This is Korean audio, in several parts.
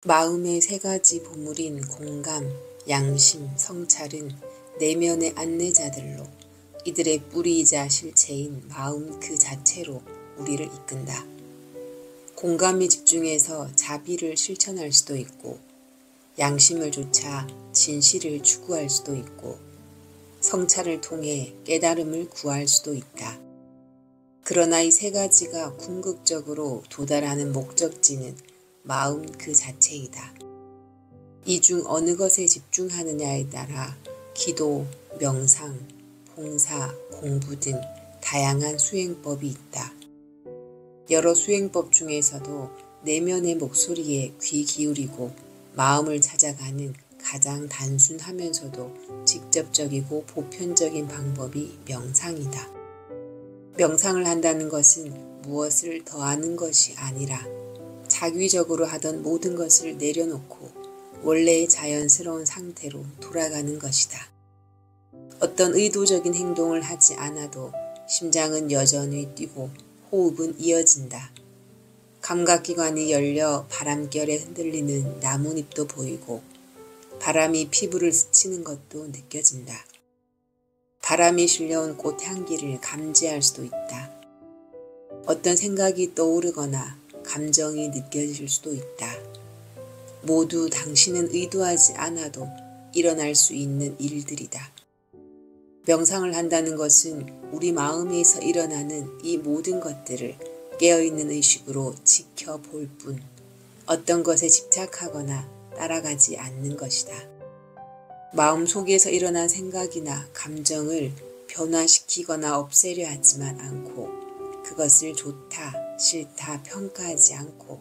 마음의 세 가지 보물인 공감, 양심, 성찰은 내면의 안내자들로 이들의 뿌리이자 실체인 마음 그 자체로 우리를 이끈다. 공감에 집중해서 자비를 실천할 수도 있고, 양심을 좇아 진실을 추구할 수도 있고, 성찰을 통해 깨달음을 구할 수도 있다. 그러나 이 세 가지가 궁극적으로 도달하는 목적지는 마음 그 자체이다. 이 중 어느 것에 집중하느냐에 따라 기도, 명상, 봉사, 공부 등 다양한 수행법이 있다. 여러 수행법 중에서도 내면의 목소리에 귀 기울이고 마음을 찾아가는 가장 단순하면서도 직접적이고 보편적인 방법이 명상이다. 명상을 한다는 것은 무엇을 더하는 것이 아니라 자기적으로 하던 모든 것을 내려놓고 원래의 자연스러운 상태로 돌아가는 것이다. 어떤 의도적인 행동을 하지 않아도 심장은 여전히 뛰고 호흡은 이어진다. 감각기관이 열려 바람결에 흔들리는 나뭇잎도 보이고 바람이 피부를 스치는 것도 느껴진다. 바람이 실려온 꽃 향기를 감지할 수도 있다. 어떤 생각이 떠오르거나 감정이 느껴질 수도 있다. 모두 당신은 의도하지 않아도 일어날 수 있는 일들이다. 명상을 한다는 것은 우리 마음에서 일어나는 이 모든 것들을 깨어있는 의식으로 지켜볼 뿐 어떤 것에 집착하거나 따라가지 않는 것이다. 마음 속에서 일어난 생각이나 감정을 변화시키거나 없애려 하지만 않고 그것을 좋다, 싫다 평가하지 않고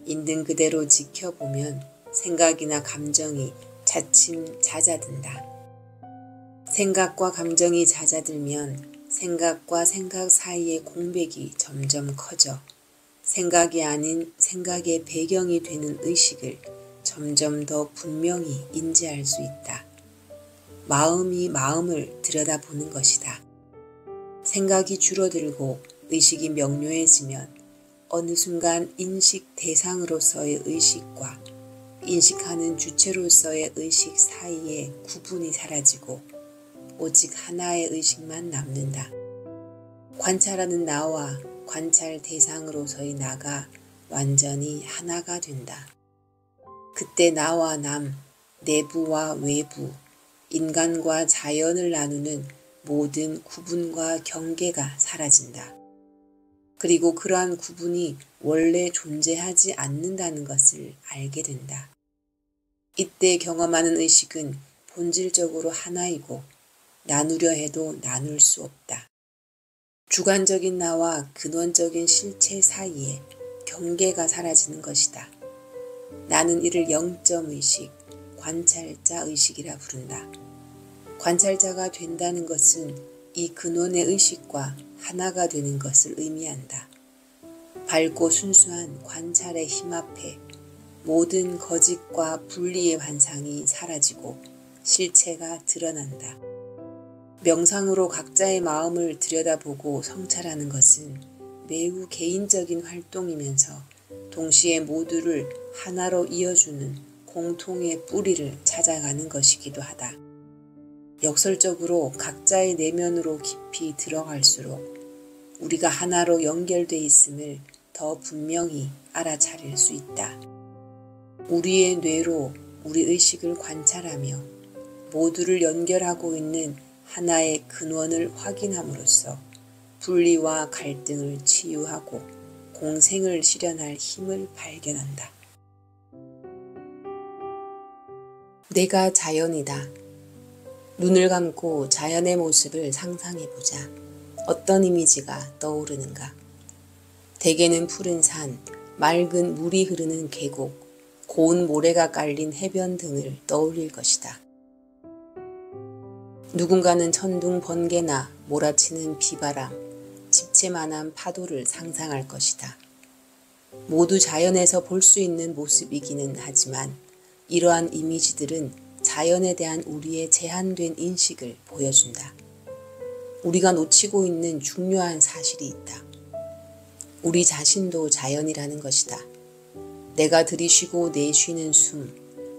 있는 그대로 지켜보면 생각이나 감정이 차츰 잦아든다. 생각과 감정이 잦아들면 생각과 생각 사이의 공백이 점점 커져 생각이 아닌 생각의 배경이 되는 의식을 점점 더 분명히 인지할 수 있다. 마음이 마음을 들여다보는 것이다. 생각이 줄어들고 의식이 명료해지면 어느 순간 인식 대상으로서의 의식과 인식하는 주체로서의 의식 사이의 구분이 사라지고 오직 하나의 의식만 남는다. 관찰하는 나와 관찰 대상으로서의 나가 완전히 하나가 된다. 그때 나와 남, 내부와 외부, 인간과 자연을 나누는 모든 구분과 경계가 사라진다. 그리고 그러한 구분이 원래 존재하지 않는다는 것을 알게 된다. 이때 경험하는 의식은 본질적으로 하나이고 나누려 해도 나눌 수 없다. 주관적인 나와 근원적인 실체 사이에 경계가 사라지는 것이다. 나는 이를 영점의식, 관찰자 의식이라 부른다. 관찰자가 된다는 것은 이 근원의 의식과 하나가 되는 것을 의미한다. 밝고 순수한 관찰의 힘 앞에 모든 거짓과 분리의 환상이 사라지고 실체가 드러난다. 명상으로 각자의 마음을 들여다보고 성찰하는 것은 매우 개인적인 활동이면서 동시에 모두를 하나로 이어주는 공통의 뿌리를 찾아가는 것이기도 하다. 역설적으로 각자의 내면으로 깊이 들어갈수록 우리가 하나로 연결돼 있음을 더 분명히 알아차릴 수 있다. 우리의 뇌로 우리 의식을 관찰하며 모두를 연결하고 있는 하나의 근원을 확인함으로써 분리와 갈등을 치유하고 공생을 실현할 힘을 발견한다. 내가 자연이다. 눈을 감고 자연의 모습을 상상해보자. 어떤 이미지가 떠오르는가? 대개는 푸른 산, 맑은 물이 흐르는 계곡, 고운 모래가 깔린 해변 등을 떠올릴 것이다. 누군가는 천둥 번개나 몰아치는 비바람, 집채만한 파도를 상상할 것이다. 모두 자연에서 볼 수 있는 모습이기는 하지만 이러한 이미지들은 자연에 대한 우리의 제한된 인식을 보여준다. 우리가 놓치고 있는 중요한 사실이 있다. 우리 자신도 자연이라는 것이다. 내가 들이쉬고 내쉬는 숨,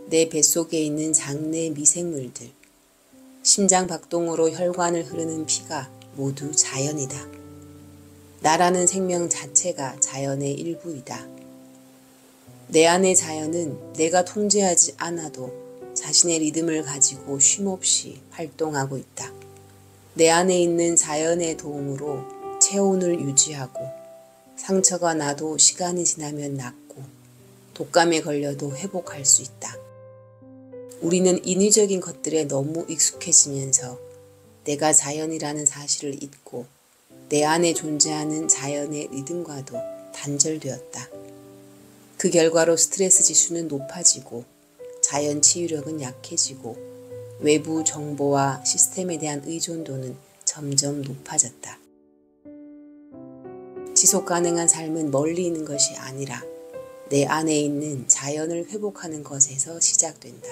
내 뱃속에 있는 장내 미생물들, 심장 박동으로 혈관을 흐르는 피가 모두 자연이다. 나라는 생명 자체가 자연의 일부이다. 내 안의 자연은 내가 통제하지 않아도 자신의 리듬을 가지고 쉼없이 활동하고 있다. 내 안에 있는 자연의 도움으로 체온을 유지하고 상처가 나도 시간이 지나면 낫고 독감에 걸려도 회복할 수 있다. 우리는 인위적인 것들에 너무 익숙해지면서 내가 자연이라는 사실을 잊고 내 안에 존재하는 자연의 리듬과도 단절되었다. 그 결과로 스트레스 지수는 높아지고 자연 치유력은 약해지고 외부 정보와 시스템에 대한 의존도는 점점 높아졌다. 지속 가능한 삶은 멀리 있는 것이 아니라 내 안에 있는 자연을 회복하는 것에서 시작된다.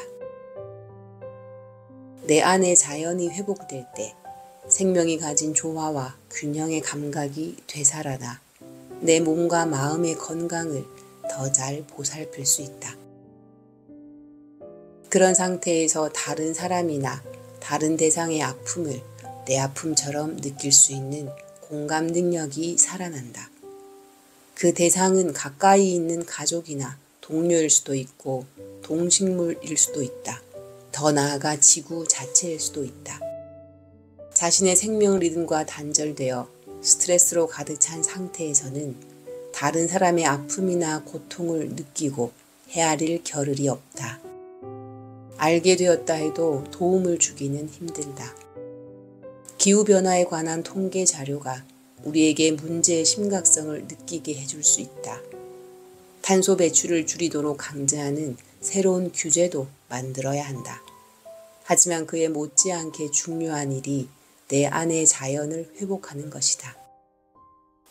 내 안의 자연이 회복될 때 생명이 가진 조화와 균형의 감각이 되살아나 내 몸과 마음의 건강을 더 잘 보살필 수 있다. 그런 상태에서 다른 사람이나 다른 대상의 아픔을 내 아픔처럼 느낄 수 있는 공감 능력이 살아난다. 그 대상은 가까이 있는 가족이나 동료일 수도 있고 동식물일 수도 있다. 더 나아가 지구 자체일 수도 있다. 자신의 생명 리듬과 단절되어 스트레스로 가득 찬 상태에서는 다른 사람의 아픔이나 고통을 느끼고 헤아릴 겨를이 없다. 알게 되었다 해도 도움을 주기는 힘들다. 기후변화에 관한 통계 자료가 우리에게 문제의 심각성을 느끼게 해줄 수 있다. 탄소 배출을 줄이도록 강제하는 새로운 규제도 만들어야 한다. 하지만 그에 못지않게 중요한 일이 내 안의 자연을 회복하는 것이다.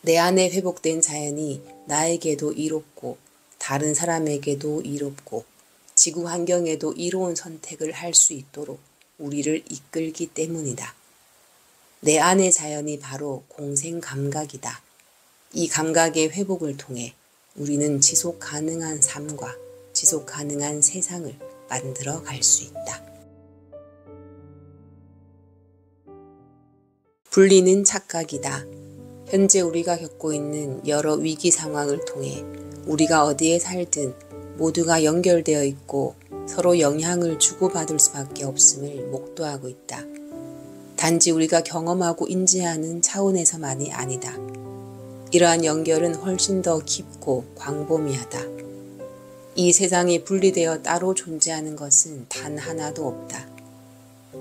내 안에 회복된 자연이 나에게도 이롭고 다른 사람에게도 이롭고 지구 환경에도 이로운 선택을 할 수 있도록 우리를 이끌기 때문이다. 내 안의 자연이 바로 공생 감각이다. 이 감각의 회복을 통해 우리는 지속 가능한 삶과 지속 가능한 세상을 만들어 갈 수 있다. 분리는 착각이다. 현재 우리가 겪고 있는 여러 위기 상황을 통해 우리가 어디에 살든 모두가 연결되어 있고 서로 영향을 주고받을 수밖에 없음을 목도하고 있다. 단지 우리가 경험하고 인지하는 차원에서만이 아니다. 이러한 연결은 훨씬 더 깊고 광범위하다. 이 세상이 분리되어 따로 존재하는 것은 단 하나도 없다.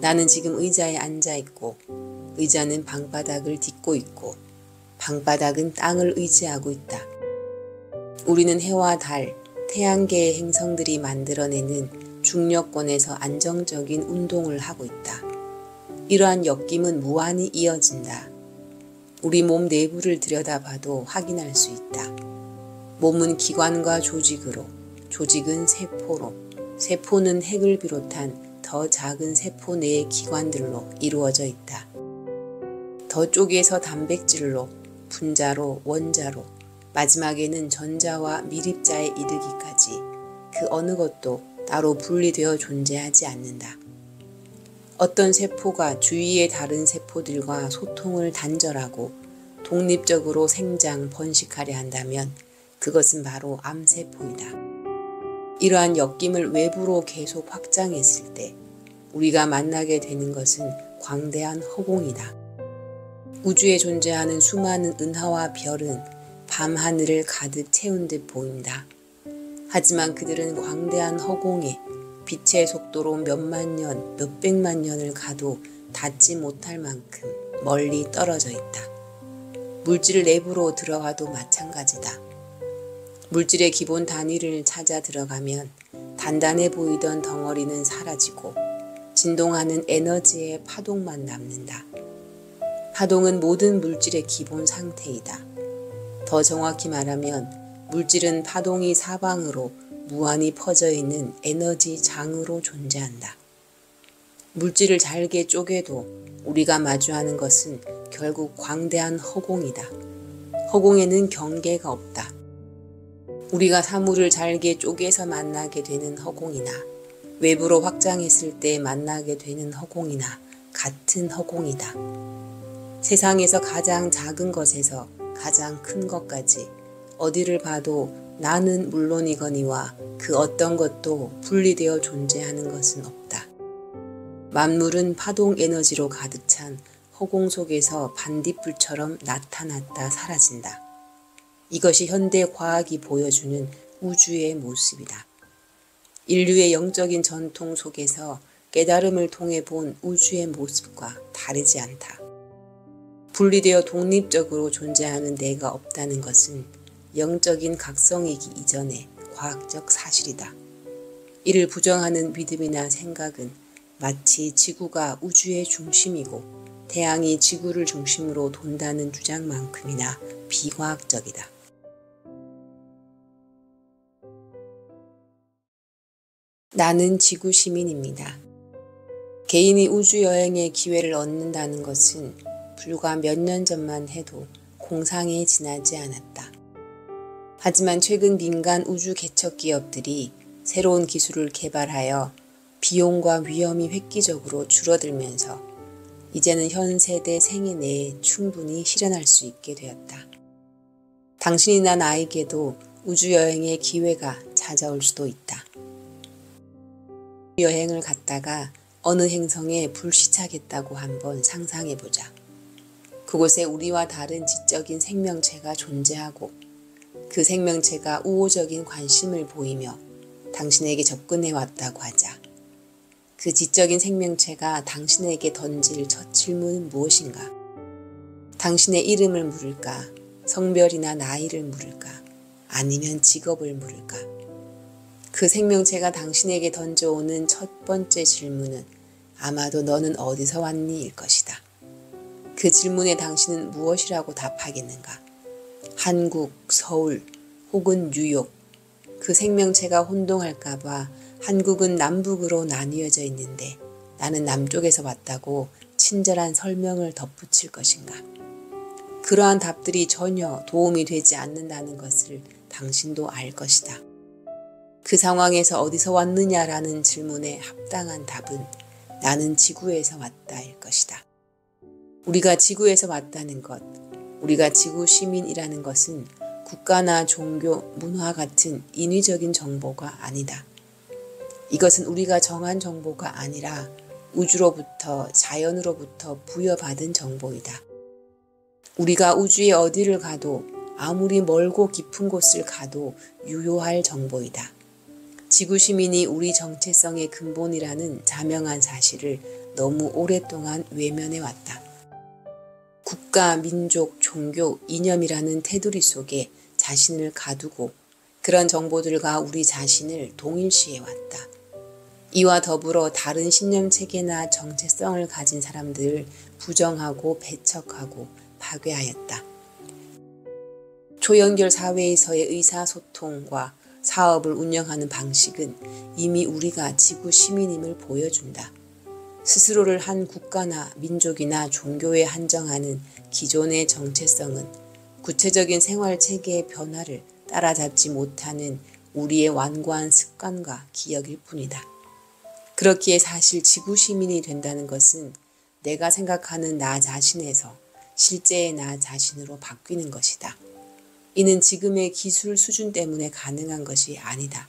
나는 지금 의자에 앉아 있고 의자는 방바닥을 딛고 있고 방바닥은 땅을 의지하고 있다. 우리는 해와 달, 태양계의 행성들이 만들어내는 중력권에서 안정적인 운동을 하고 있다. 이러한 엮임은 무한히 이어진다. 우리 몸 내부를 들여다봐도 확인할 수 있다. 몸은 기관과 조직으로, 조직은 세포로, 세포는 핵을 비롯한 더 작은 세포 내의 기관들로 이루어져 있다. 더 쪼개서 단백질로, 분자로, 원자로, 마지막에는 전자와 미립자에 이르기까지 그 어느 것도 따로 분리되어 존재하지 않는다. 어떤 세포가 주위의 다른 세포들과 소통을 단절하고 독립적으로 생장, 번식하려 한다면 그것은 바로 암세포이다. 이러한 엮임을 외부로 계속 확장했을 때 우리가 만나게 되는 것은 광대한 허공이다. 우주에 존재하는 수많은 은하와 별은 밤하늘을 가득 채운 듯 보인다. 하지만 그들은 광대한 허공에 빛의 속도로 몇만 년, 몇백만 년을 가도 닿지 못할 만큼 멀리 떨어져 있다. 물질 내부로 들어가도 마찬가지다. 물질의 기본 단위를 찾아 들어가면 단단해 보이던 덩어리는 사라지고 진동하는 에너지의 파동만 남는다. 파동은 모든 물질의 기본 상태이다. 더 정확히 말하면 물질은 파동이 사방으로 무한히 퍼져 있는 에너지 장으로 존재한다. 물질을 잘게 쪼개도 우리가 마주하는 것은 결국 광대한 허공이다. 허공에는 경계가 없다. 우리가 사물을 잘게 쪼개서 만나게 되는 허공이나 외부로 확장했을 때 만나게 되는 허공이나 같은 허공이다. 세상에서 가장 작은 것에서 가장 큰 것까지 어디를 봐도 나는 물론이거니와 그 어떤 것도 분리되어 존재하는 것은 없다. 만물은 파동 에너지로 가득 찬 허공 속에서 반딧불처럼 나타났다 사라진다. 이것이 현대 과학이 보여주는 우주의 모습이다. 인류의 영적인 전통 속에서 깨달음을 통해 본 우주의 모습과 다르지 않다. 분리되어 독립적으로 존재하는 내가 없다는 것은 영적인 각성이기 이전의 과학적 사실이다. 이를 부정하는 믿음이나 생각은 마치 지구가 우주의 중심이고 태양이 지구를 중심으로 돈다는 주장만큼이나 비과학적이다. 나는 지구 시민입니다. 개인이 우주여행의 기회를 얻는다는 것은 불과 몇 년 전만 해도 공상에 지나지 않았다. 하지만 최근 민간 우주 개척 기업들이 새로운 기술을 개발하여 비용과 위험이 획기적으로 줄어들면서 이제는 현 세대 생애 내에 충분히 실현할 수 있게 되었다. 당신이나 나에게도 우주여행의 기회가 찾아올 수도 있다. 여행을 갔다가 어느 행성에 불시착했다고 한번 상상해보자. 그곳에 우리와 다른 지적인 생명체가 존재하고 그 생명체가 우호적인 관심을 보이며 당신에게 접근해 왔다고 하자. 그 지적인 생명체가 당신에게 던질 첫 질문은 무엇인가? 당신의 이름을 물을까? 성별이나 나이를 물을까? 아니면 직업을 물을까? 그 생명체가 당신에게 던져오는 첫 번째 질문은 아마도 너는 어디서 왔니? 일 것이다. 그 질문에 당신은 무엇이라고 답하겠는가? 한국, 서울, 혹은 뉴욕. 그 생명체가 혼동할까봐 한국은 남북으로 나뉘어져 있는데 나는 남쪽에서 왔다고 친절한 설명을 덧붙일 것인가? 그러한 답들이 전혀 도움이 되지 않는다는 것을 당신도 알 것이다. 그 상황에서 어디서 왔느냐라는 질문에 합당한 답은 나는 지구에서 왔다일 것이다. 우리가 지구에서 왔다는 것, 우리가 지구 시민이라는 것은 국가나 종교, 문화 같은 인위적인 정보가 아니다. 이것은 우리가 정한 정보가 아니라 우주로부터, 자연으로부터 부여받은 정보이다. 우리가 우주의 어디를 가도 아무리 멀고 깊은 곳을 가도 유효할 정보이다. 지구 시민이 우리 정체성의 근본이라는 자명한 사실을 너무 오랫동안 외면해 왔다. 국가, 민족, 종교, 이념이라는 테두리 속에 자신을 가두고 그런 정보들과 우리 자신을 동일시해 왔다. 이와 더불어 다른 신념체계나 정체성을 가진 사람들을 부정하고 배척하고 파괴하였다. 초연결 사회에서의 의사소통과 사업을 운영하는 방식은 이미 우리가 지구 시민임을 보여준다. 스스로를 한 국가나 민족이나 종교에 한정하는 기존의 정체성은 구체적인 생활체계의 변화를 따라잡지 못하는 우리의 완고한 습관과 기억일 뿐이다. 그렇기에 사실 지구 시민이 된다는 것은 내가 생각하는 나 자신에서 실제의 나 자신으로 바뀌는 것이다. 이는 지금의 기술 수준 때문에 가능한 것이 아니다.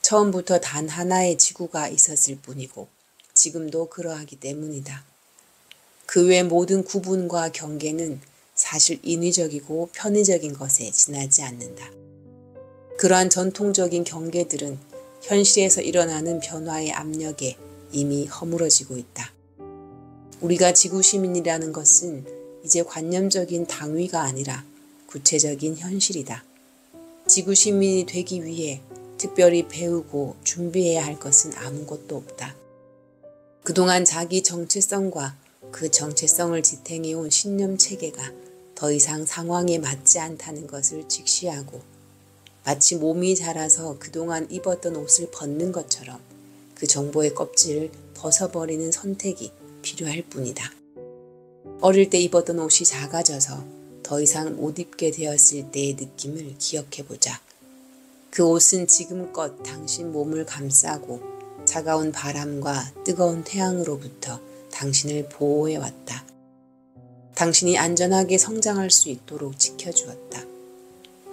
처음부터 단 하나의 지구가 있었을 뿐이고 지금도 그러하기 때문이다. 그 외 모든 구분과 경계는 사실 인위적이고 편의적인 것에 지나지 않는다. 그러한 전통적인 경계들은 현실에서 일어나는 변화의 압력에 이미 허물어지고 있다. 우리가 지구 시민이라는 것은 이제 관념적인 당위가 아니라 구체적인 현실이다. 지구 시민이 되기 위해 특별히 배우고 준비해야 할 것은 아무것도 없다. 그동안 자기 정체성과 그 정체성을 지탱해온 신념체계가 더 이상 상황에 맞지 않다는 것을 직시하고 마치 몸이 자라서 그동안 입었던 옷을 벗는 것처럼 그 정보의 껍질을 벗어버리는 선택이 필요할 뿐이다. 어릴 때 입었던 옷이 작아져서 더 이상 못 입게 되었을 때의 느낌을 기억해보자. 그 옷은 지금껏 당신 몸을 감싸고 차가운 바람과 뜨거운 태양으로부터 당신을 보호해왔다. 당신이 안전하게 성장할 수 있도록 지켜주었다.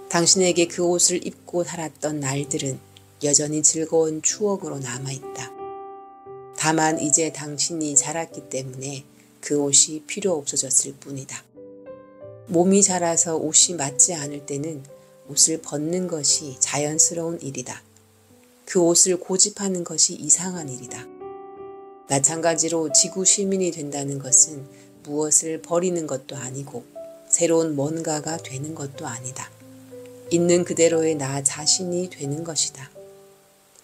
당신에게 그 옷을 입고 살았던 날들은 여전히 즐거운 추억으로 남아있다. 다만 이제 당신이 자랐기 때문에 그 옷이 필요 없어졌을 뿐이다. 몸이 자라서 옷이 맞지 않을 때는 옷을 벗는 것이 자연스러운 일이다. 그 옷을 고집하는 것이 이상한 일이다. 마찬가지로 지구 시민이 된다는 것은 무엇을 버리는 것도 아니고 새로운 뭔가가 되는 것도 아니다. 있는 그대로의 나 자신이 되는 것이다.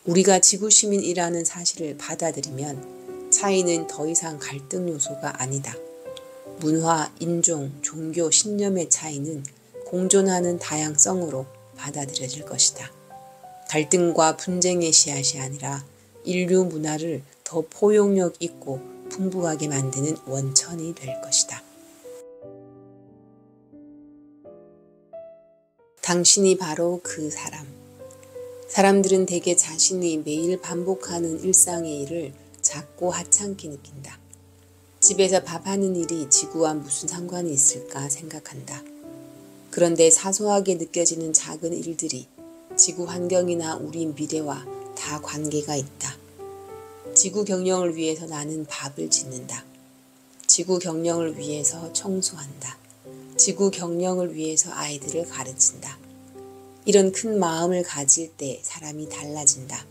우리가 지구 시민이라는 사실을 받아들이면 차이는 더 이상 갈등 요소가 아니다. 문화, 인종, 종교, 신념의 차이는 공존하는 다양성으로 받아들여질 것이다. 갈등과 분쟁의 씨앗이 아니라 인류 문화를 더 포용력 있고 풍부하게 만드는 원천이 될 것이다. 당신이 바로 그 사람. 사람들은 대개 자신이 매일 반복하는 일상의 일을 작고 하찮게 느낀다. 집에서 밥하는 일이 지구와 무슨 상관이 있을까 생각한다. 그런데 사소하게 느껴지는 작은 일들이 지구 환경이나 우리 미래와 다 관계가 있다. 지구 경영을 위해서 나는 밥을 짓는다. 지구 경영을 위해서 청소한다. 지구 경영을 위해서 아이들을 가르친다. 이런 큰 마음을 가질 때 사람이 달라진다.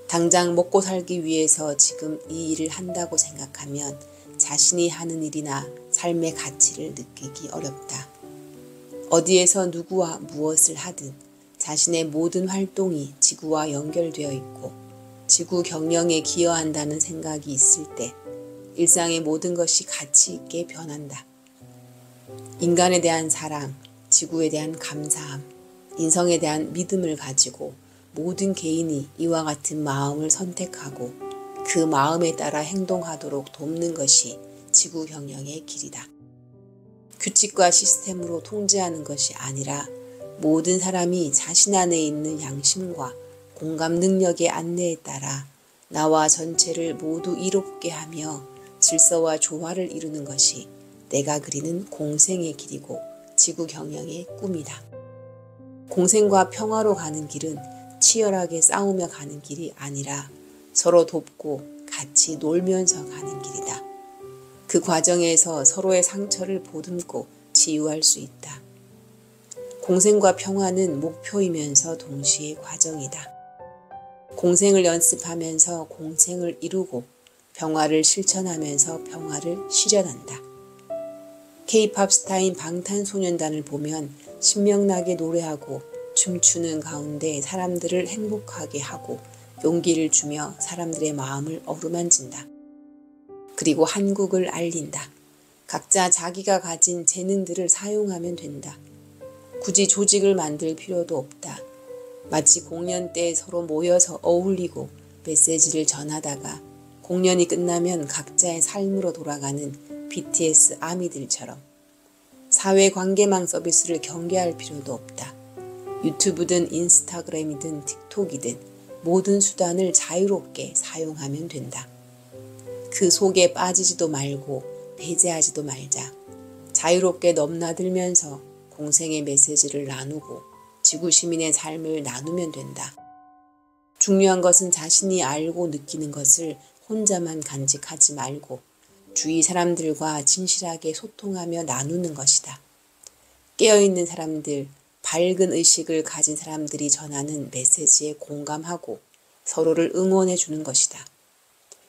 당장 먹고 살기 위해서 지금 이 일을 한다고 생각하면 자신이 하는 일이나 삶의 가치를 느끼기 어렵다. 어디에서 누구와 무엇을 하든 자신의 모든 활동이 지구와 연결되어 있고 지구 경영에 기여한다는 생각이 있을 때 일상의 모든 것이 가치 있게 변한다. 인간에 대한 사랑, 지구에 대한 감사함, 인성에 대한 믿음을 가지고 모든 개인이 이와 같은 마음을 선택하고 그 마음에 따라 행동하도록 돕는 것이 지구 경영의 길이다. 규칙과 시스템으로 통제하는 것이 아니라 모든 사람이 자신 안에 있는 양심과 공감 능력의 안내에 따라 나와 전체를 모두 이롭게 하며 질서와 조화를 이루는 것이 내가 그리는 공생의 길이고 지구 경영의 꿈이다. 공생과 평화로 가는 길은 치열하게 싸우며 가는 길이 아니라 서로 돕고 같이 놀면서 가는 길이다. 그 과정에서 서로의 상처를 보듬고 치유할 수 있다. 공생과 평화는 목표이면서 동시에 과정이다. 공생을 연습하면서 공생을 이루고 평화를 실천하면서 평화를 실현한다. K-팝 스타인 방탄소년단을 보면 신명나게 노래하고 춤추는 가운데 사람들을 행복하게 하고 용기를 주며 사람들의 마음을 어루만진다. 그리고 한국을 알린다. 각자 자기가 가진 재능들을 사용하면 된다. 굳이 조직을 만들 필요도 없다. 마치 공연 때 서로 모여서 어울리고 메시지를 전하다가 공연이 끝나면 각자의 삶으로 돌아가는 BTS 아미들처럼 사회관계망 서비스를 경계할 필요도 없다. 유튜브든 인스타그램이든 틱톡이든 모든 수단을 자유롭게 사용하면 된다. 그 속에 빠지지도 말고 배제하지도 말자. 자유롭게 넘나들면서 공생의 메시지를 나누고 지구 시민의 삶을 나누면 된다. 중요한 것은 자신이 알고 느끼는 것을 혼자만 간직하지 말고 주위 사람들과 진실하게 소통하며 나누는 것이다. 깨어있는 사람들, 밝은 의식을 가진 사람들이 전하는 메시지에 공감하고 서로를 응원해 주는 것이다.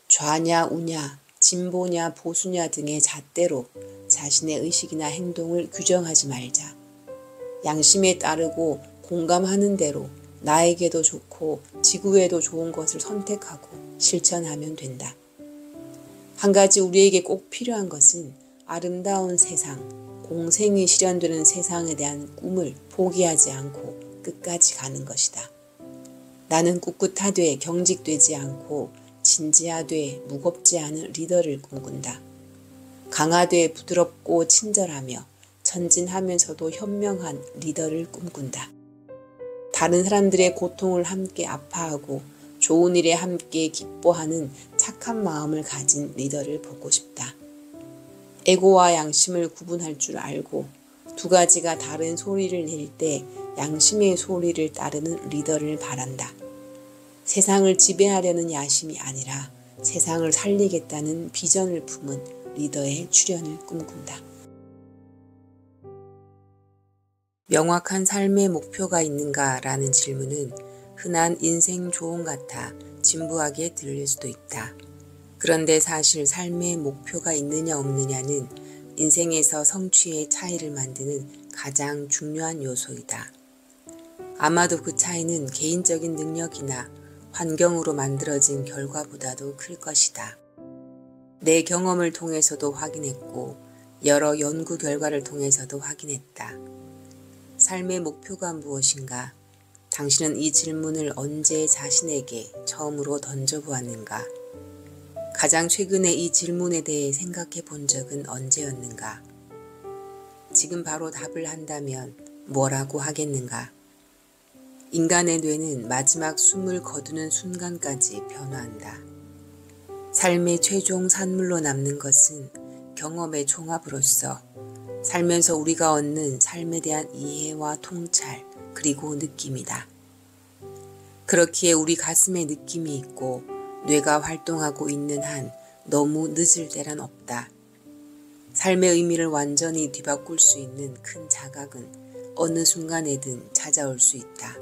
좌냐 우냐, 진보냐 보수냐 등의 잣대로 자신의 의식이나 행동을 규정하지 말자. 양심에 따르고 공감하는 대로 나에게도 좋고 지구에도 좋은 것을 선택하고 실천하면 된다. 한 가지 우리에게 꼭 필요한 것은 아름다운 세상, 공생이 실현되는 세상에 대한 꿈을 포기하지 않고 끝까지 가는 것이다. 나는 꿋꿋하되 경직되지 않고 진지하되 무겁지 않은 리더를 꿈꾼다. 강하되 부드럽고 친절하며 천진하면서도 현명한 리더를 꿈꾼다. 다른 사람들의 고통을 함께 아파하고 좋은 일에 함께 기뻐하는 착한 마음을 가진 리더를 보고 싶다. 에고와 양심을 구분할 줄 알고 두 가지가 다른 소리를 낼 때 양심의 소리를 따르는 리더를 바란다. 세상을 지배하려는 야심이 아니라 세상을 살리겠다는 비전을 품은 리더의 출현을 꿈꾼다. 명확한 삶의 목표가 있는가라는 질문은 흔한 인생 조언 같아 진부하게 들릴 수도 있다. 그런데 사실 삶의 목표가 있느냐 없느냐는 인생에서 성취의 차이를 만드는 가장 중요한 요소이다. 아마도 그 차이는 개인적인 능력이나 환경으로 만들어진 결과보다도 클 것이다. 내 경험을 통해서도 확인했고 여러 연구 결과를 통해서도 확인했다. 삶의 목표가 무엇인가? 당신은 이 질문을 언제 자신에게 처음으로 던져보았는가? 가장 최근에 이 질문에 대해 생각해 본 적은 언제였는가? 지금 바로 답을 한다면 뭐라고 하겠는가? 인간의 뇌는 마지막 숨을 거두는 순간까지 변화한다. 삶의 최종 산물로 남는 것은 경험의 종합으로서 살면서 우리가 얻는 삶에 대한 이해와 통찰 그리고 느낌이다. 그렇기에 우리 가슴에 느낌이 있고 뇌가 활동하고 있는 한 너무 늦을 때란 없다. 삶의 의미를 완전히 뒤바꿀 수 있는 큰 자각은 어느 순간에든 찾아올 수 있다.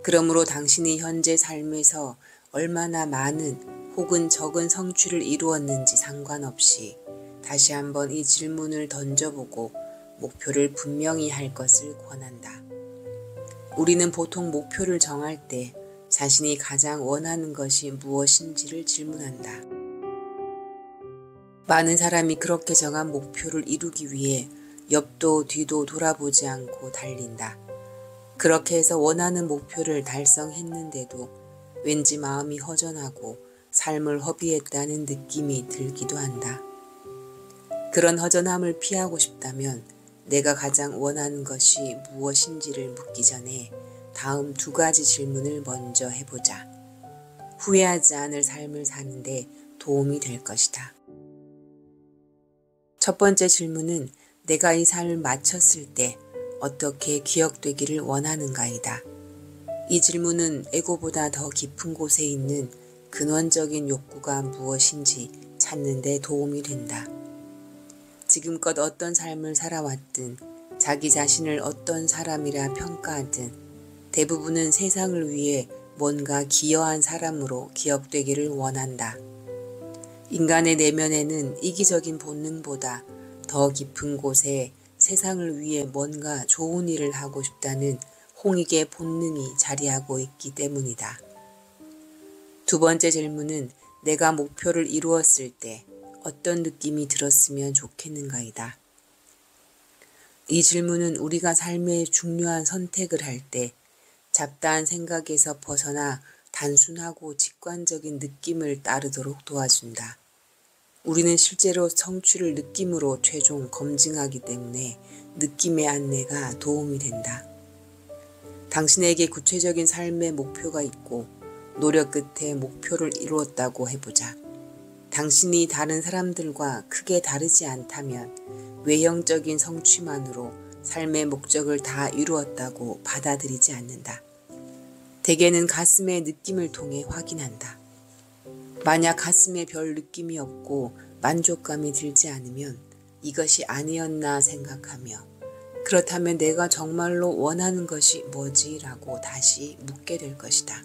그러므로 당신이 현재 삶에서 얼마나 많은 혹은 적은 성취를 이루었는지 상관없이 다시 한번 이 질문을 던져보고 목표를 분명히 할 것을 권한다. 우리는 보통 목표를 정할 때 자신이 가장 원하는 것이 무엇인지를 질문한다. 많은 사람이 그렇게 정한 목표를 이루기 위해 옆도 뒤도 돌아보지 않고 달린다. 그렇게 해서 원하는 목표를 달성했는데도 왠지 마음이 허전하고 삶을 허비했다는 느낌이 들기도 한다. 그런 허전함을 피하고 싶다면 내가 가장 원하는 것이 무엇인지를 묻기 전에 다음 두 가지 질문을 먼저 해보자. 후회하지 않을 삶을 사는데 도움이 될 것이다. 첫 번째 질문은 내가 이 삶을 마쳤을 때 어떻게 기억되기를 원하는가이다. 이 질문은 에고보다 더 깊은 곳에 있는 근원적인 욕구가 무엇인지 찾는 데 도움이 된다. 지금껏 어떤 삶을 살아왔든 자기 자신을 어떤 사람이라 평가하든 대부분은 세상을 위해 뭔가 기여한 사람으로 기억되기를 원한다. 인간의 내면에는 이기적인 본능보다 더 깊은 곳에 세상을 위해 뭔가 좋은 일을 하고 싶다는 홍익의 본능이 자리하고 있기 때문이다. 두 번째 질문은 내가 목표를 이루었을 때 어떤 느낌이 들었으면 좋겠는가이다. 이 질문은 우리가 삶의 중요한 선택을 할 때 잡다한 생각에서 벗어나 단순하고 직관적인 느낌을 따르도록 도와준다. 우리는 실제로 성취를 느낌으로 최종 검증하기 때문에 느낌의 안내가 도움이 된다. 당신에게 구체적인 삶의 목표가 있고 노력 끝에 목표를 이루었다고 해보자. 당신이 다른 사람들과 크게 다르지 않다면 외형적인 성취만으로 삶의 목적을 다 이루었다고 받아들이지 않는다. 대개는 가슴의 느낌을 통해 확인한다. 만약 가슴에 별 느낌이 없고 만족감이 들지 않으면 이것이 아니었나 생각하며 그렇다면 내가 정말로 원하는 것이 뭐지라고 다시 묻게 될 것이다.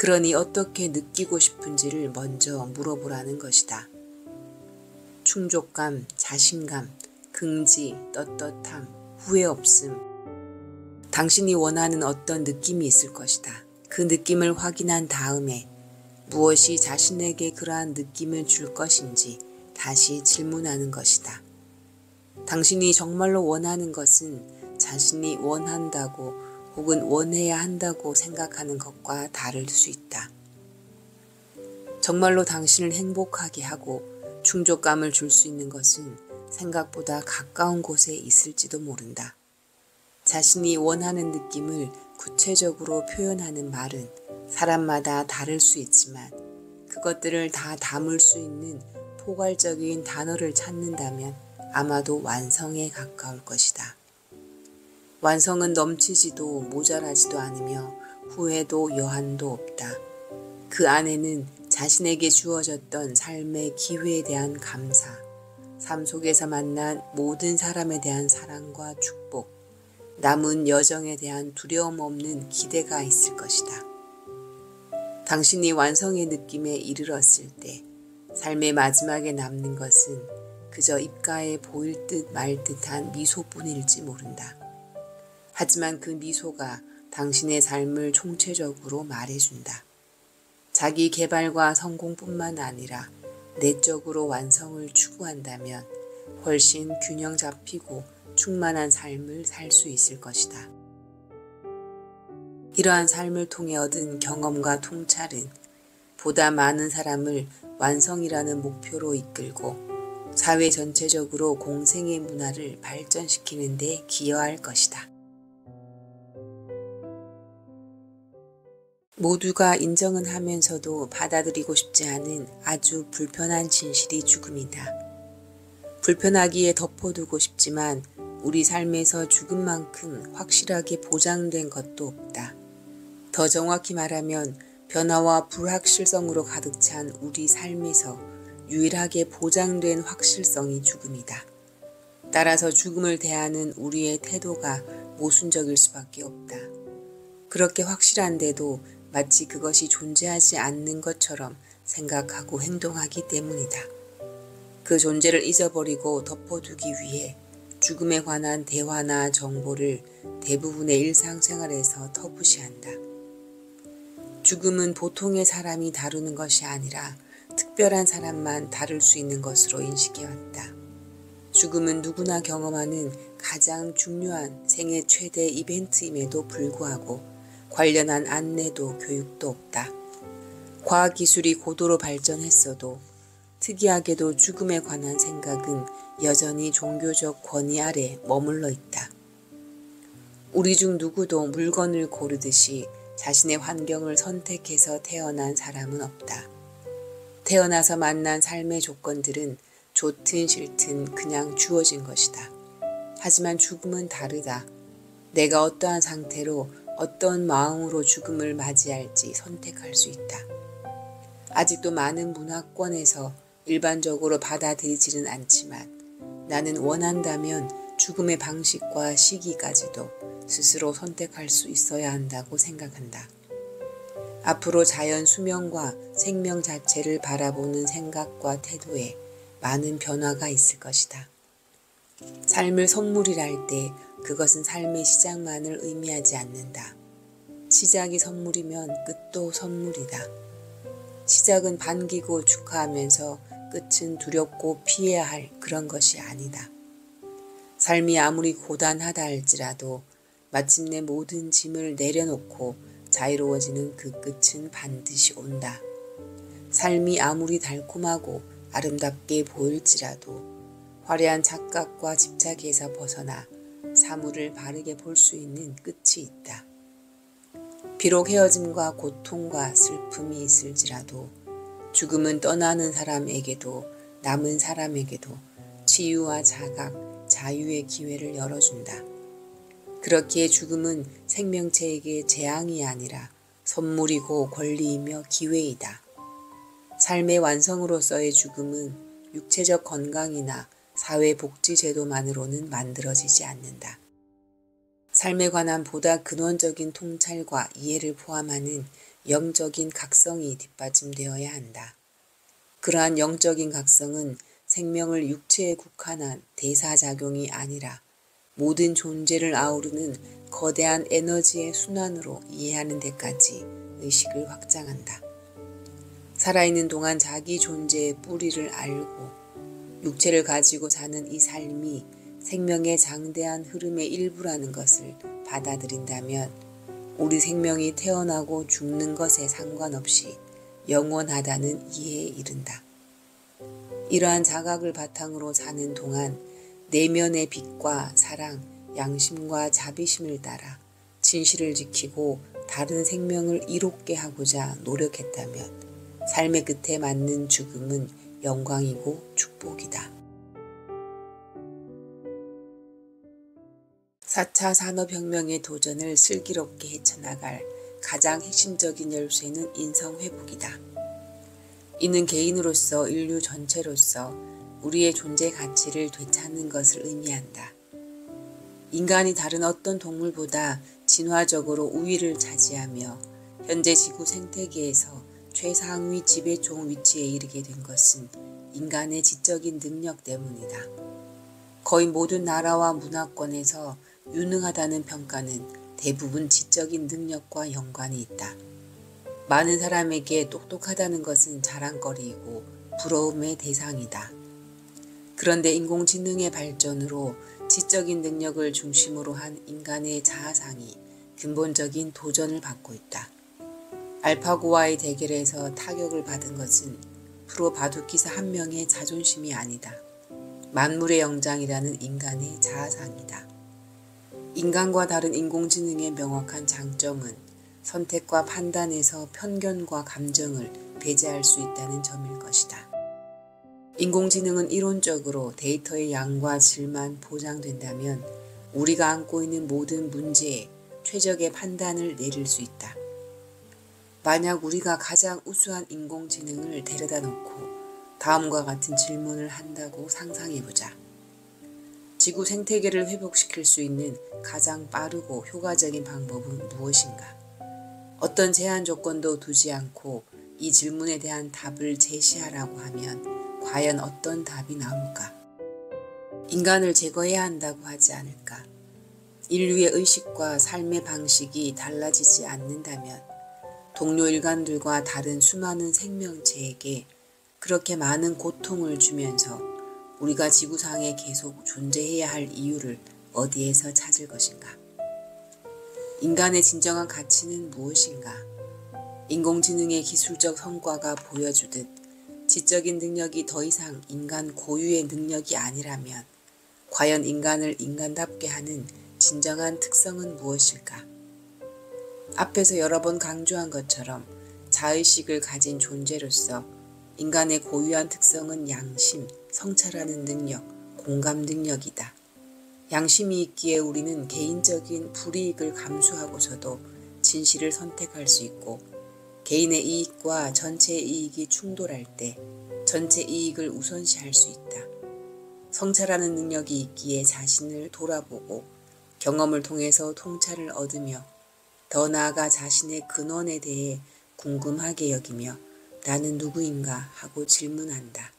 그러니 어떻게 느끼고 싶은지를 먼저 물어보라는 것이다. 충족감, 자신감, 긍지, 떳떳함, 후회 없음. 당신이 원하는 어떤 느낌이 있을 것이다. 그 느낌을 확인한 다음에 무엇이 자신에게 그러한 느낌을 줄 것인지 다시 질문하는 것이다. 당신이 정말로 원하는 것은 자신이 원한다고 혹은 원해야 한다고 생각하는 것과 다를 수 있다. 정말로 당신을 행복하게 하고 충족감을 줄 수 있는 것은 생각보다 가까운 곳에 있을지도 모른다. 자신이 원하는 느낌을 구체적으로 표현하는 말은 사람마다 다를 수 있지만 그것들을 다 담을 수 있는 포괄적인 단어를 찾는다면 아마도 완성에 가까울 것이다. 완성은 넘치지도 모자라지도 않으며 후회도 여한도 없다. 그 안에는 자신에게 주어졌던 삶의 기회에 대한 감사, 삶 속에서 만난 모든 사람에 대한 사랑과 축복, 남은 여정에 대한 두려움 없는 기대가 있을 것이다. 당신이 완성의 느낌에 이르렀을 때 삶의 마지막에 남는 것은 그저 입가에 보일 듯 말 듯한 미소뿐일지 모른다. 하지만 그 미소가 당신의 삶을 총체적으로 말해준다. 자기 개발과 성공뿐만 아니라 내적으로 완성을 추구한다면 훨씬 균형 잡히고 충만한 삶을 살 수 있을 것이다. 이러한 삶을 통해 얻은 경험과 통찰은 보다 많은 사람을 완성이라는 목표로 이끌고 사회 전체적으로 공생의 문화를 발전시키는 데 기여할 것이다. 모두가 인정은 하면서도 받아들이고 싶지 않은 아주 불편한 진실이 죽음이다. 불편하기에 덮어두고 싶지만 우리 삶에서 죽음만큼 확실하게 보장된 것도 없다. 더 정확히 말하면 변화와 불확실성으로 가득 찬 우리 삶에서 유일하게 보장된 확실성이 죽음이다. 따라서 죽음을 대하는 우리의 태도가 모순적일 수밖에 없다. 그렇게 확실한데도 마치 그것이 존재하지 않는 것처럼 생각하고 행동하기 때문이다. 그 존재를 잊어버리고 덮어두기 위해 죽음에 관한 대화나 정보를 대부분의 일상생활에서 터부시한다. 죽음은 보통의 사람이 다루는 것이 아니라 특별한 사람만 다룰 수 있는 것으로 인식해왔다. 죽음은 누구나 경험하는 가장 중요한 생애 최대 이벤트임에도 불구하고 관련한 안내도 교육도 없다. 과학기술이 고도로 발전했어도 특이하게도 죽음에 관한 생각은 여전히 종교적 권위 아래 머물러 있다. 우리 중 누구도 물건을 고르듯이 자신의 환경을 선택해서 태어난 사람은 없다. 태어나서 만난 삶의 조건들은 좋든 싫든 그냥 주어진 것이다. 하지만 죽음은 다르다. 내가 어떠한 상태로 어떤 마음으로 죽음을 맞이할지 선택할 수 있다. 아직도 많은 문화권에서 일반적으로 받아들이지는 않지만 나는 원한다면 죽음의 방식과 시기까지도 스스로 선택할 수 있어야 한다고 생각한다. 앞으로 자연 수명과 생명 자체를 바라보는 생각과 태도에 많은 변화가 있을 것이다. 삶을 선물이라 할 때 그것은 삶의 시작만을 의미하지 않는다. 시작이 선물이면 끝도 선물이다. 시작은 반기고 축하하면서 끝은 두렵고 피해야 할 그런 것이 아니다. 삶이 아무리 고단하다 할지라도 마침내 모든 짐을 내려놓고 자유로워지는 그 끝은 반드시 온다. 삶이 아무리 달콤하고 아름답게 보일지라도 화려한 착각과 집착에서 벗어나 사물을 바르게 볼 수 있는 끝이 있다. 비록 헤어짐과 고통과 슬픔이 있을지라도 죽음은 떠나는 사람에게도 남은 사람에게도 치유와 자각, 자유의 기회를 열어준다. 그렇기에 죽음은 생명체에게 재앙이 아니라 선물이고 권리이며 기회이다. 삶의 완성으로서의 죽음은 육체적 건강이나 사회복지제도만으로는 만들어지지 않는다. 삶에 관한 보다 근원적인 통찰과 이해를 포함하는 영적인 각성이 뒷받침되어야 한다. 그러한 영적인 각성은 생명을 육체에 국한한 대사작용이 아니라 모든 존재를 아우르는 거대한 에너지의 순환으로 이해하는 데까지 의식을 확장한다. 살아있는 동안 자기 존재의 뿌리를 알고 육체를 가지고 사는 이 삶이 생명의 장대한 흐름의 일부라는 것을 받아들인다면 우리 생명이 태어나고 죽는 것에 상관없이 영원하다는 이해에 이른다. 이러한 자각을 바탕으로 사는 동안 내면의 빛과 사랑, 양심과 자비심을 따라 진실을 지키고 다른 생명을 이롭게 하고자 노력했다면 삶의 끝에 맞는 죽음은 영광이고 축복이다. 4차 산업혁명의 도전을 슬기롭게 헤쳐나갈 가장 핵심적인 열쇠는 인성회복이다. 이는 개인으로서 인류 전체로서 우리의 존재 가치를 되찾는 것을 의미한다. 인간이 다른 어떤 동물보다 진화적으로 우위를 차지하며 현재 지구 생태계에서 최상위 지배종 위치에 이르게 된 것은 인간의 지적인 능력 때문이다. 거의 모든 나라와 문화권에서 유능하다는 평가는 대부분 지적인 능력과 연관이 있다. 많은 사람에게 똑똑하다는 것은 자랑거리이고 부러움의 대상이다. 그런데 인공지능의 발전으로 지적인 능력을 중심으로 한 인간의 자아상이 근본적인 도전을 받고 있다. 알파고와의 대결에서 타격을 받은 것은 프로 바둑기사 한 명의 자존심이 아니다. 만물의 영장이라는 인간의 자아상이다. 인간과 다른 인공지능의 명확한 장점은 선택과 판단에서 편견과 감정을 배제할 수 있다는 점일 것이다. 인공지능은 이론적으로 데이터의 양과 질만 보장된다면 우리가 안고 있는 모든 문제에 최적의 판단을 내릴 수 있다. 만약 우리가 가장 우수한 인공지능을 데려다 놓고 다음과 같은 질문을 한다고 상상해보자. 지구 생태계를 회복시킬 수 있는 가장 빠르고 효과적인 방법은 무엇인가? 어떤 제한 조건도 두지 않고 이 질문에 대한 답을 제시하라고 하면 과연 어떤 답이 나올까? 인간을 제거해야 한다고 하지 않을까? 인류의 의식과 삶의 방식이 달라지지 않는다면 동료 일간들과 다른 수많은 생명체에게 그렇게 많은 고통을 주면서 우리가 지구상에 계속 존재해야 할 이유를 어디에서 찾을 것인가? 인간의 진정한 가치는 무엇인가? 인공지능의 기술적 성과가 보여주듯 지적인 능력이 더 이상 인간 고유의 능력이 아니라면 과연 인간을 인간답게 하는 진정한 특성은 무엇일까? 앞에서 여러 번 강조한 것처럼 자의식을 가진 존재로서 인간의 고유한 특성은 양심, 성찰하는 능력, 공감 능력이다. 양심이 있기에 우리는 개인적인 불이익을 감수하고서도 진실을 선택할 수 있고 개인의 이익과 전체의 이익이 충돌할 때 전체 이익을 우선시할 수 있다. 성찰하는 능력이 있기에 자신을 돌아보고 경험을 통해서 통찰을 얻으며 더 나아가 자신의 근원에 대해 궁금하게 여기며 나는 누구인가 하고 질문한다.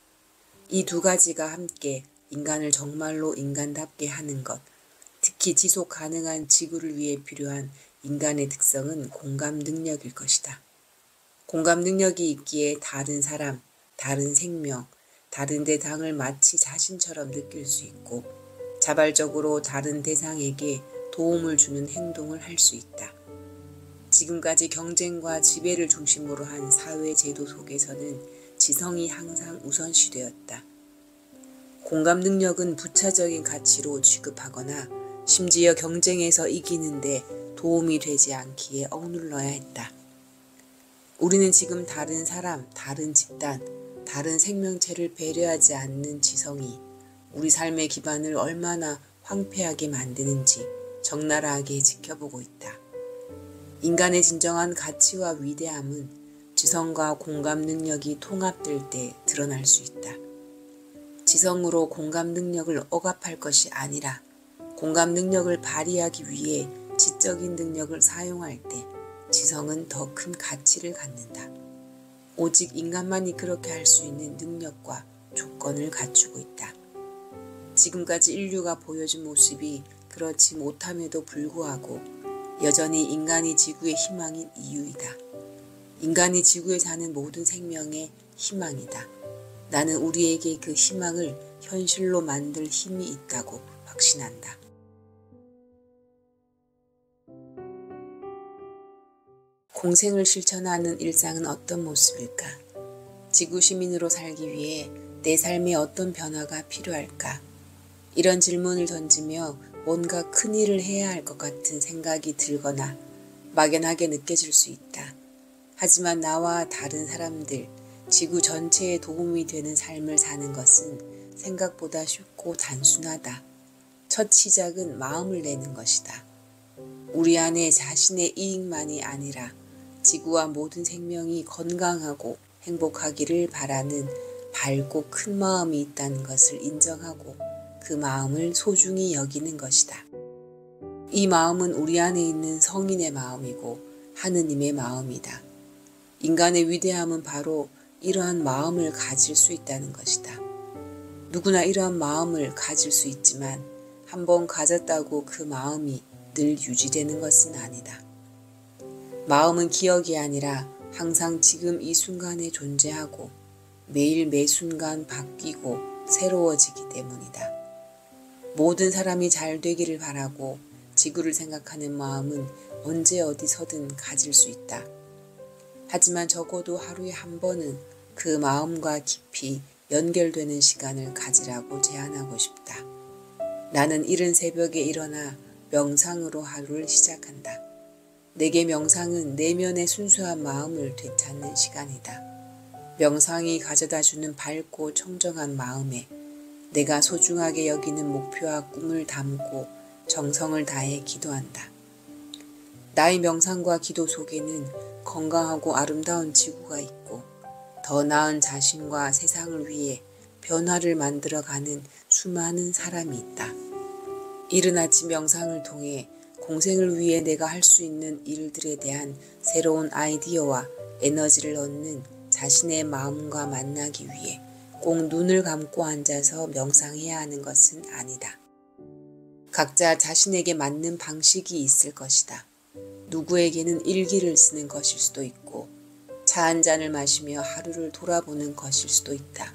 이 두 가지가 함께 인간을 정말로 인간답게 하는 것, 특히 지속 가능한 지구를 위해 필요한 인간의 특성은 공감 능력일 것이다. 공감 능력이 있기에 다른 사람, 다른 생명, 다른 대상을 마치 자신처럼 느낄 수 있고 자발적으로 다른 대상에게 도움을 주는 행동을 할 수 있다. 지금까지 경쟁과 지배를 중심으로 한 사회 제도 속에서는 지성이 항상 우선시되었다. 공감 능력은 부차적인 가치로 취급하거나 심지어 경쟁에서 이기는데 도움이 되지 않기에 억눌러야 했다. 우리는 지금 다른 사람, 다른 집단, 다른 생명체를 배려하지 않는 지성이 우리 삶의 기반을 얼마나 황폐하게 만드는지 적나라하게 지켜보고 있다. 인간의 진정한 가치와 위대함은 지성과 공감 능력이 통합될 때 드러날 수 있다. 지성으로 공감 능력을 억압할 것이 아니라 공감 능력을 발휘하기 위해 지적인 능력을 사용할 때 지성은 더 큰 가치를 갖는다. 오직 인간만이 그렇게 할 수 있는 능력과 조건을 갖추고 있다. 지금까지 인류가 보여준 모습이 그렇지 못함에도 불구하고 여전히 인간이 지구의 희망인 이유이다. 인간이 지구에 사는 모든 생명의 희망이다. 나는 우리에게 그 희망을 현실로 만들 힘이 있다고 확신한다. 공생을 실천하는 일상은 어떤 모습일까? 지구 시민으로 살기 위해 내 삶에 어떤 변화가 필요할까? 이런 질문을 던지며 뭔가 큰 일을 해야 할 것 같은 생각이 들거나 막연하게 느껴질 수 있다. 하지만 나와 다른 사람들, 지구 전체에 도움이 되는 삶을 사는 것은 생각보다 쉽고 단순하다. 첫 시작은 마음을 내는 것이다. 우리 안에 자신의 이익만이 아니라 지구와 모든 생명이 건강하고 행복하기를 바라는 밝고 큰 마음이 있다는 것을 인정하고 그 마음을 소중히 여기는 것이다. 이 마음은 우리 안에 있는 성인의 마음이고 하느님의 마음이다. 인간의 위대함은 바로 이러한 마음을 가질 수 있다는 것이다. 누구나 이러한 마음을 가질 수 있지만 한번 가졌다고 그 마음이 늘 유지되는 것은 아니다. 마음은 기억이 아니라 항상 지금 이 순간에 존재하고 매일 매 순간 바뀌고 새로워지기 때문이다. 모든 사람이 잘 되기를 바라고 지구를 생각하는 마음은 언제 어디서든 가질 수 있다. 하지만 적어도 하루에 한 번은 그 마음과 깊이 연결되는 시간을 가지라고 제안하고 싶다. 나는 이른 새벽에 일어나 명상으로 하루를 시작한다. 내게 명상은 내면의 순수한 마음을 되찾는 시간이다. 명상이 가져다주는 밝고 청정한 마음에 내가 소중하게 여기는 목표와 꿈을 담고 정성을 다해 기도한다. 나의 명상과 기도 속에는 건강하고 아름다운 지구가 있고 더 나은 자신과 세상을 위해 변화를 만들어가는 수많은 사람이 있다. 이른 아침 명상을 통해 공생을 위해 내가 할 수 있는 일들에 대한 새로운 아이디어와 에너지를 얻는 자신의 마음과 만나기 위해 꼭 눈을 감고 앉아서 명상해야 하는 것은 아니다. 각자 자신에게 맞는 방식이 있을 것이다. 누구에게는 일기를 쓰는 것일 수도 있고 차 한 잔을 마시며 하루를 돌아보는 것일 수도 있다.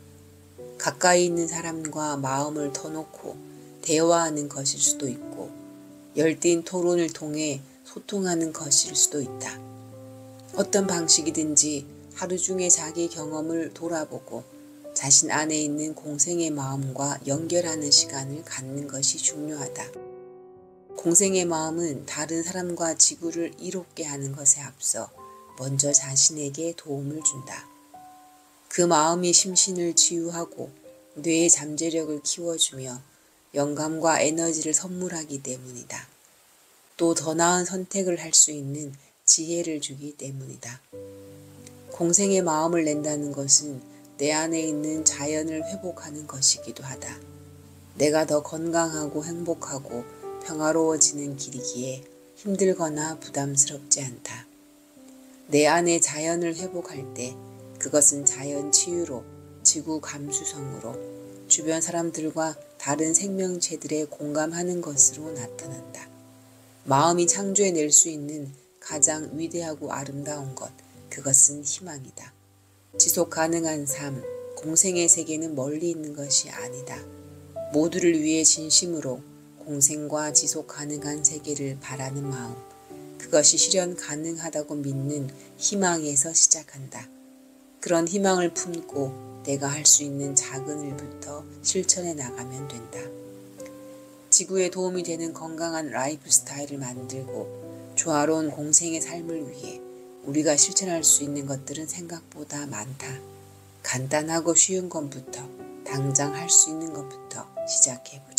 가까이 있는 사람과 마음을 터놓고 대화하는 것일 수도 있고 열띤 토론을 통해 소통하는 것일 수도 있다. 어떤 방식이든지 하루 중에 자기 경험을 돌아보고 자신 안에 있는 공생의 마음과 연결하는 시간을 갖는 것이 중요하다. 공생의 마음은 다른 사람과 지구를 이롭게 하는 것에 앞서 먼저 자신에게 도움을 준다. 그 마음이 심신을 치유하고 뇌의 잠재력을 키워주며 영감과 에너지를 선물하기 때문이다. 또 더 나은 선택을 할 수 있는 지혜를 주기 때문이다. 공생의 마음을 낸다는 것은 내 안에 있는 자연을 회복하는 것이기도 하다. 내가 더 건강하고 행복하고 평화로워지는 길이기에 힘들거나 부담스럽지 않다. 내 안의 자연을 회복할 때 그것은 자연 치유로, 지구 감수성으로, 주변 사람들과 다른 생명체들에 공감하는 것으로 나타난다. 마음이 창조해낼 수 있는 가장 위대하고 아름다운 것, 그것은 희망이다. 지속 가능한 삶, 공생의 세계는 멀리 있는 것이 아니다. 모두를 위해 진심으로 공생과 지속 가능한 세계를 바라는 마음, 그것이 실현 가능하다고 믿는 희망에서 시작한다. 그런 희망을 품고 내가 할 수 있는 작은 일부터 실천해 나가면 된다. 지구에 도움이 되는 건강한 라이프 스타일을 만들고 조화로운 공생의 삶을 위해 우리가 실천할 수 있는 것들은 생각보다 많다. 간단하고 쉬운 것부터 당장 할 수 있는 것부터 시작해보자.